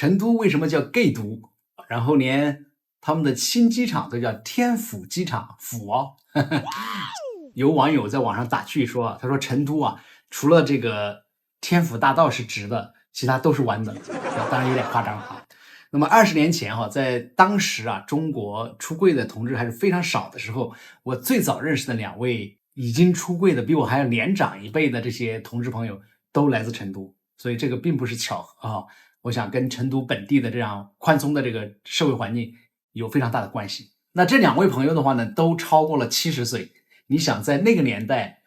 成都为什么叫 gay 都？然后连他们的新机场都叫天府机场，府哦。有网友在网上打趣说，他说成都啊，除了这个天府大道是直的，其他都是弯的，当然有点夸张啊。那么20年前在当时啊，中国出柜的同志还是非常少的时候，我最早认识的2位已经出柜的比我还要年长一辈的这些同志朋友都来自成都，所以这个并不是巧合啊。我想跟成都本地的这样宽松的这个社会环境有非常大的关系。那这2位朋友的话呢，都超过了70岁。你想在那个年代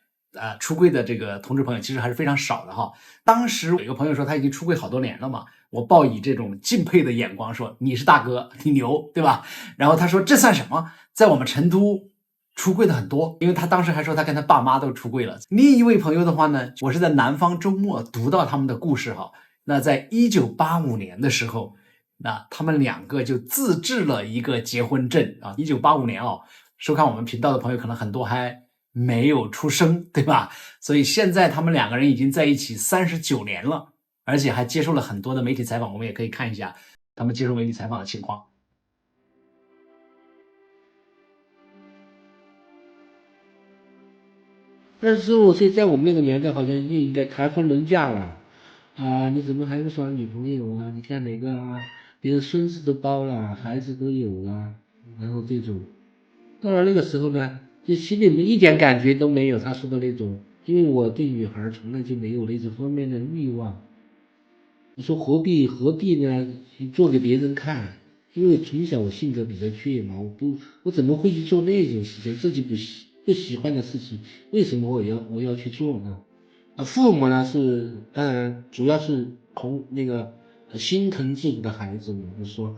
出柜的这个同志朋友其实还是非常少的哈。当时有一个朋友说他已经出柜好多年了嘛，我报以这种敬佩的眼光说你是大哥，你牛，对吧？然后他说这算什么，在我们成都出柜的很多，因为他当时还说他跟他爸妈都出柜了。另一位朋友的话呢，我是在南方周末读到他们的故事哈。那在1985年的时候，那他们2个就自制了一个结婚证啊。1985年收看我们频道的朋友可能很多还没有出生，对吧？所以现在他们2个人已经在一起39年了，而且还接受了很多的媒体采访，我们也可以看一下他们接受媒体采访的情况。25岁在我们那个年代好像就应该谈婚论嫁了啊！你怎么还不耍女朋友啊？你看哪个啊？别人孙子都包了，孩子都有了，然后这种，到了那个时候呢，就心里面一点感觉都没有他说的那种，因为我对女孩从来就没有那种方面的欲望。你说何必呢？做给别人看？因为从小我性格比较倔嘛，我怎么会去做那种事情？自己不喜欢的事情，为什么我要去做呢？父母呢是当然主要是那个心疼自己的孩子嘛，就说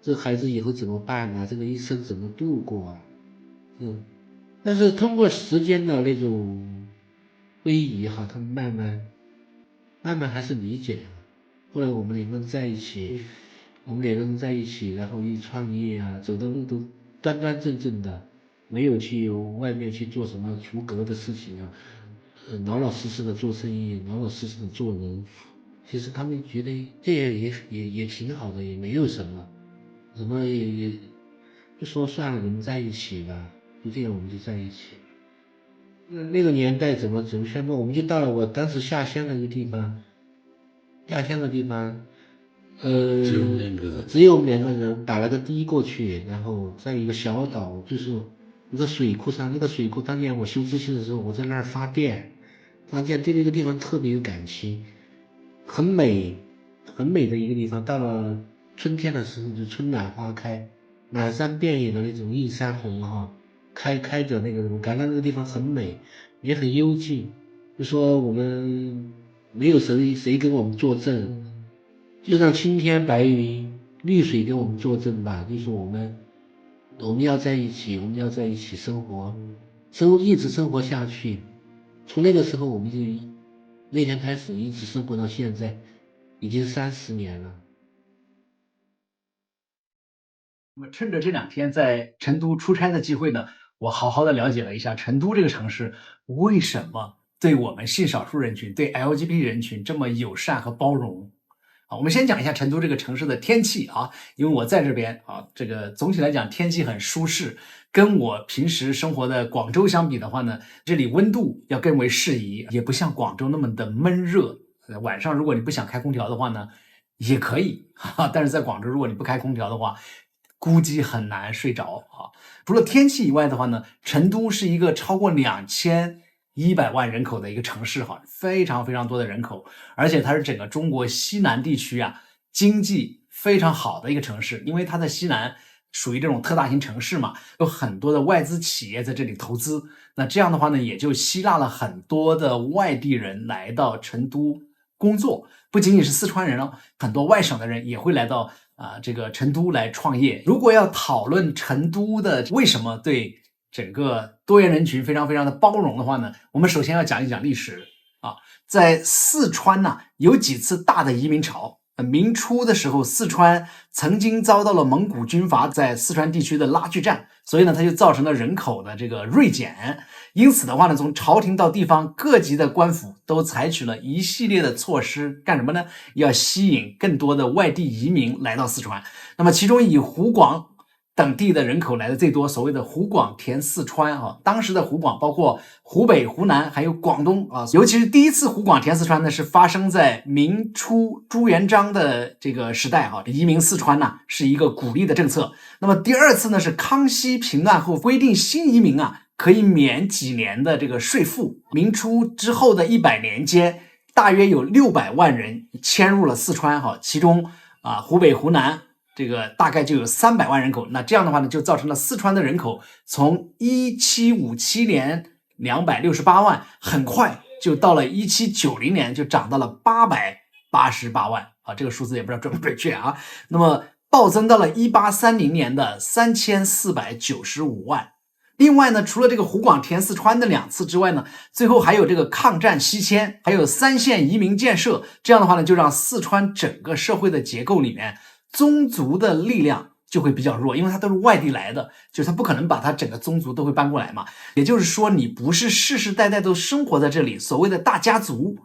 这孩子以后怎么办啊？这个一生怎么度过啊？但是通过时间的那种推移哈，他们慢慢还是理解了。后来我们2个人在一起，然后一创业啊，走的路都端端正正的，没有去外面去做什么出格的事情啊，老老实实的做生意，老老实实的做人。其实他们觉得这也挺好的，也没有什么，也就说算了，你们在一起吧，就这样我们就在一起。那个年代怎么宣布？我们就到了我当时下乡的一个地方，只有我们2个人打了个的过去，然后在一个小岛，就是一个水库上，那个水库当年我修复性的时候，我在那儿发电，对那个地方特别有感情，很美，很美的一个地方。到了春天的时候，就春暖花开，满山遍野的那种映山红开着那个，我感到那个地方很美，也很幽静。就说我们没有谁跟我们作证，就让青天白云绿水给我们作证吧。就是我们要在一起，我们要在一起生活，一直生活下去。从那个时候我们就那天开始一直生活到现在，已经30年了。那么趁着这2天在成都出差的机会呢，我好好的了解了一下成都这个城市为什么对我们性少数人群、对 LGBT 人群这么友善和包容。我们先讲一下成都这个城市的天气啊，因为我在这边啊，这个总体来讲天气很舒适，跟我平时生活的广州相比的话呢，这里温度要更为适宜，也不像广州那么的闷热。晚上如果你不想开空调的话呢，也可以但是在广州如果你不开空调的话，估计很难睡着啊。除了天气以外的话呢，成都是一个超过2100万人口的一个城市非常非常多的人口，而且它是整个中国西南地区经济非常好的一个城市，因为它在西南属于这种特大型城市嘛，有很多的外资企业在这里投资，那这样的话呢，也就吸纳了很多的外地人来到成都工作，不仅仅是四川人了，很多外省的人也会来到这个成都来创业。如果要讨论成都的为什么对整个多元人群非常非常的包容的话呢，我们首先要讲一讲历史啊。在四川有几次大的移民潮明初的时候，四川曾经遭到了蒙古军阀在四川地区的拉锯战，所以呢，它就造成了人口的这个锐减。因此的话呢，从朝廷到地方各级的官府都采取了一系列的措施，干什么呢？要吸引更多的外地移民来到四川。那么其中以湖广等地的人口来的最多，所谓的湖广填四川啊，当时的湖广包括湖北、湖南还有广东啊，尤其是第一次湖广填四川呢，是发生在明初朱元璋的这个时代哈，移民四川呢是一个鼓励的政策。那么第二次呢是康熙平乱后规定新移民啊可以免几年的这个税赋。明初之后的100年间，大约有600万人迁入了四川哈，其中湖北、湖南这个大概就有300万人口，那这样的话呢，就造成了四川的人口从1757年268万，很快就到了1790年就涨到了888万啊，这个数字也不知道准不准确啊。那么暴增到了1830年的3495万。另外呢，除了这个湖广填四川的2次之外呢，最后还有这个抗战西迁，还有3线移民建设，这样的话呢，就让四川整个社会的结构里面宗族的力量就会比较弱，因为它都是外地来的，就是他不可能把他整个宗族都会搬过来嘛。也就是说，你不是世世代代都生活在这里，所谓的大家族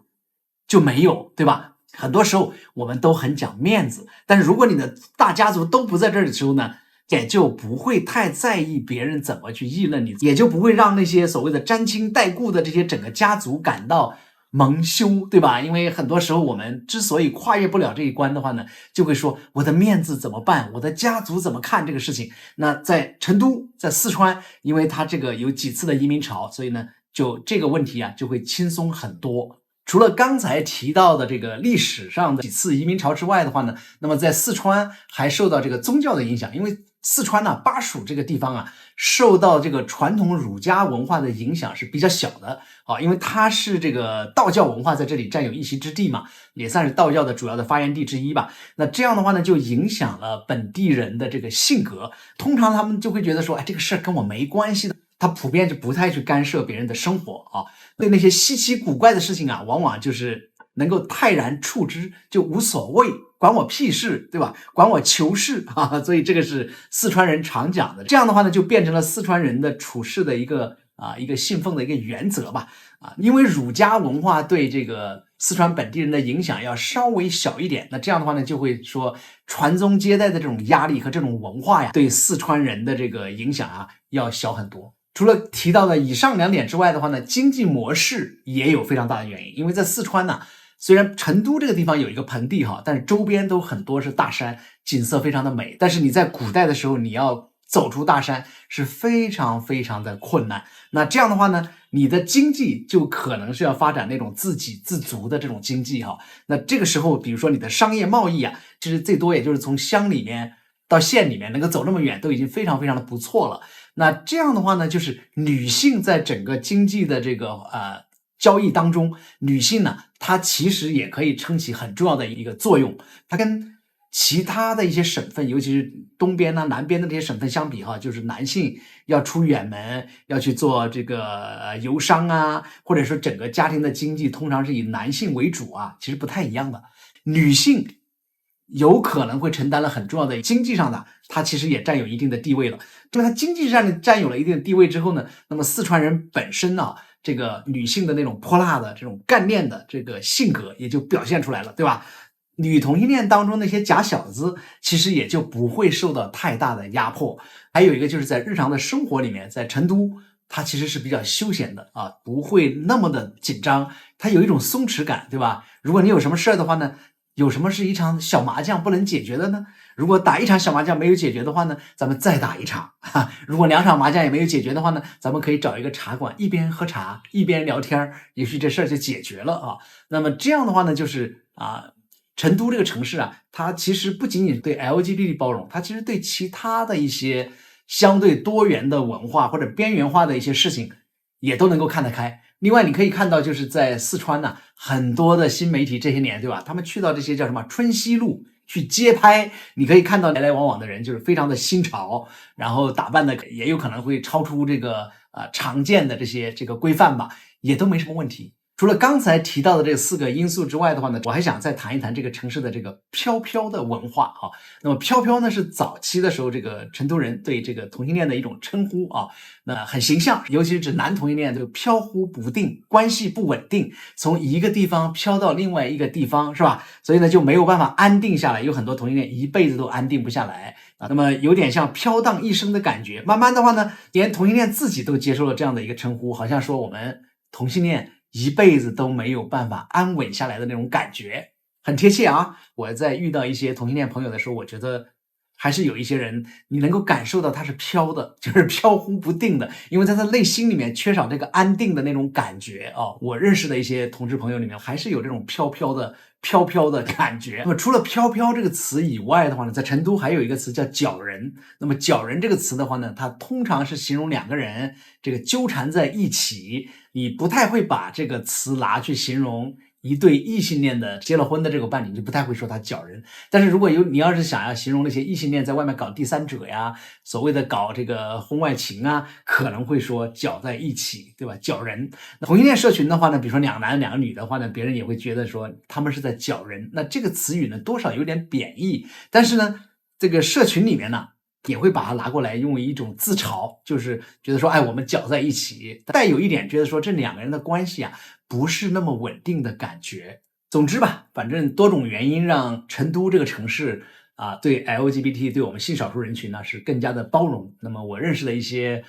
就没有，对吧？很多时候我们都很讲面子，但是如果你的大家族都不在这儿的时候呢，也就不会太在意别人怎么去议论你，也就不会让那些所谓的沾亲带故的这些整个家族感到蒙羞，对吧？因为很多时候我们之所以跨越不了这一关的话呢，就会说我的面子怎么办？我的家族怎么看这个事情？那在成都，在四川，因为它这个有几次的移民潮，所以呢，就这个问题啊就会轻松很多。除了刚才提到的这个历史上的几次移民潮之外的话呢，那么在四川还受到这个宗教的影响，因为四川呢，巴蜀这个地方啊，受到这个传统儒家文化的影响是比较小的啊，因为它是这个道教文化在这里占有一席之地嘛，也算是道教的主要的发源地之一吧。那这样的话呢，就影响了本地人的这个性格，通常他们就会觉得说，哎，这个事儿跟我没关系的。他普遍就不太去干涉别人的生活啊，对那些稀奇古怪的事情啊，往往就是能够泰然处之，就无所谓，管我屁事，对吧？管我球事啊！所以这个是四川人常讲的。这样的话呢，就变成了四川人的处事的一个信奉的一个原则吧。因为儒家文化对这个四川本地人的影响要稍微小一点，那这样的话呢，就会说传宗接代的这种压力和这种文化呀，对四川人的这个影响啊，要小很多。除了提到的以上2点之外的话呢，经济模式也有非常大的原因。因为在四川呢，虽然成都这个地方有一个盆地哈，但是周边都很多是大山，景色非常的美。但是你在古代的时候，你要走出大山是非常非常的困难。那这样的话呢，你的经济就可能是要发展那种自给自足的这种经济哈。那这个时候，比如说你的商业贸易啊，其实最多也就是从乡里面到县里面能够走那么远，都已经非常非常的不错了。那这样的话呢，就是女性在整个经济的这个交易当中，女性呢，她其实也可以撑起很重要的一个作用。她跟其他的一些省份，尤其是东边呢、南边的这些省份相比哈，就是男性要出远门，要去做这个游商啊，或者说整个家庭的经济通常是以男性为主啊，其实不太一样的。女性有可能会承担了很重要的经济上的，它其实也占有一定的地位了。因为它经济上占有了一定的地位之后呢，那么四川人本身呢，这个女性的那种泼辣的这种干练的这个性格也就表现出来了，对吧？女同性恋当中那些假小子其实也就不会受到太大的压迫。还有一个就是在日常的生活里面，在成都它其实是比较休闲的啊，不会那么的紧张，它有一种松弛感，对吧？如果你有什么事儿的话呢，有什么是一场小麻将不能解决的呢？如果打一场小麻将没有解决的话呢，咱们再打一场。如果2场麻将也没有解决的话呢，咱们可以找一个茶馆，一边喝茶一边聊天，也许这事儿就解决了啊。那么这样的话呢，就是成都这个城市啊，它其实不仅仅对 LGBT 包容，它其实对其他的一些相对多元的文化或者边缘化的一些事情也都能够看得开。另外你可以看到，就是在四川呢，很多的新媒体这些年，对吧？他们去到这些叫什么春熙路去街拍，你可以看到来来往往的人就是非常的新潮，然后打扮的也有可能会超出这个常见的这个规范吧，也都没什么问题。除了刚才提到的这4个因素之外的话呢，我还想再谈一谈这个城市的这个飘飘的文化啊。那么飘飘呢是早期的时候这个成都人对这个同性恋的一种称呼啊，那很形象，尤其是指男同性恋这个飘忽不定，关系不稳定，从一个地方飘到另外一个地方，是吧？所以呢就没有办法安定下来，有很多同性恋一辈子都安定不下来啊。那么有点像飘荡一生的感觉。慢慢的话呢，连同性恋自己都接受了这样的一个称呼，好像说我们同性恋一辈子都没有办法安稳下来的那种感觉，很贴切啊。我在遇到一些同性恋朋友的时候，我觉得还是有一些人你能够感受到他是飘的，就是飘忽不定的，因为在他内心里面缺少这个安定的那种感觉啊。我认识的一些同志朋友里面还是有这种飘飘的感觉。那么除了飘飘这个词以外的话呢，在成都还有一个词叫绞人。那么绞人这个词的话呢，它通常是形容2个人这个纠缠在一起，你不太会把这个词拿去形容一对异性恋的结了婚的这个伴侣，你就不太会说他绞人。但是如果你要是想要形容那些异性恋在外面搞第三者呀，所谓的搞这个婚外情啊，可能会说绞在一起，对吧？绞人。同性恋社群的话呢，比如说2男2女的话呢，别人也会觉得说他们是在绞人。那这个词语呢，多少有点贬义，但是呢，这个社群里面呢，也会把它拿过来用一种自嘲，就是觉得说，哎，我们搅在一起，带有一点觉得说这2个人的关系啊，不是那么稳定的感觉。总之吧，反正多种原因让成都这个城市啊，对 LGBT 对我们性少数人群呢是更加的包容。那么我认识的一些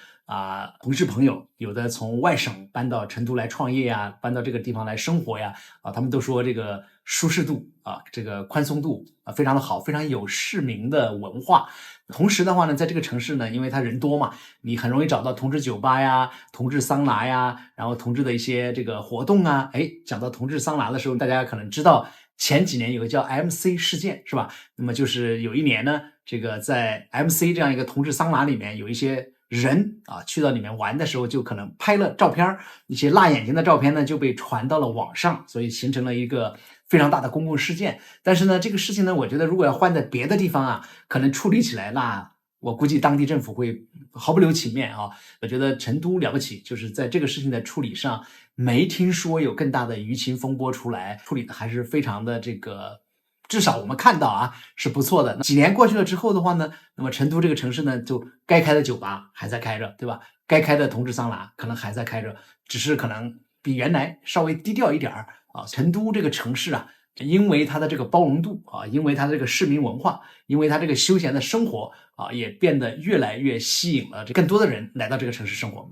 同事朋友，有的从外省搬到成都来创业呀，搬到这个地方来生活呀，他们都说这个舒适度啊，这个宽松度啊非常的好，非常有市民的文化。同时的话呢，在这个城市呢，因为它人多嘛，你很容易找到同志酒吧呀、同志桑拿呀，然后同志的一些这个活动啊。讲到同志桑拿的时候，大家可能知道前几年有个叫 MC 事件，是吧？那么就是有一年呢，这个在 MC 这样一个同志桑拿里面，有一些人啊去到里面玩的时候，就可能拍了照片，一些辣眼睛的照片呢就被传到了网上，所以形成了一个非常大的公共事件。但是呢，这个事情呢，我觉得如果要换在别的地方啊，可能处理起来，那我估计当地政府会毫不留情面啊。我觉得成都了不起，就是在这个事情的处理上，没听说有更大的舆情风波出来，处理的还是非常的这个，至少我们看到啊是不错的。几年过去了之后的话呢，那么成都这个城市呢，就该开的酒吧还在开着，对吧？该开的同志桑拿可能还在开着，只是可能比原来稍微低调一点啊。成都这个城市啊，因为它的这个包容度啊，因为它的这个市民文化，因为它这个休闲的生活啊，也变得越来越吸引了更多的人来到这个城市生活。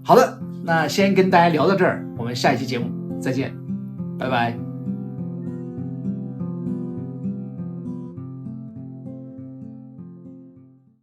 好的，那先跟大家聊到这儿，我们下一期节目再见，拜拜。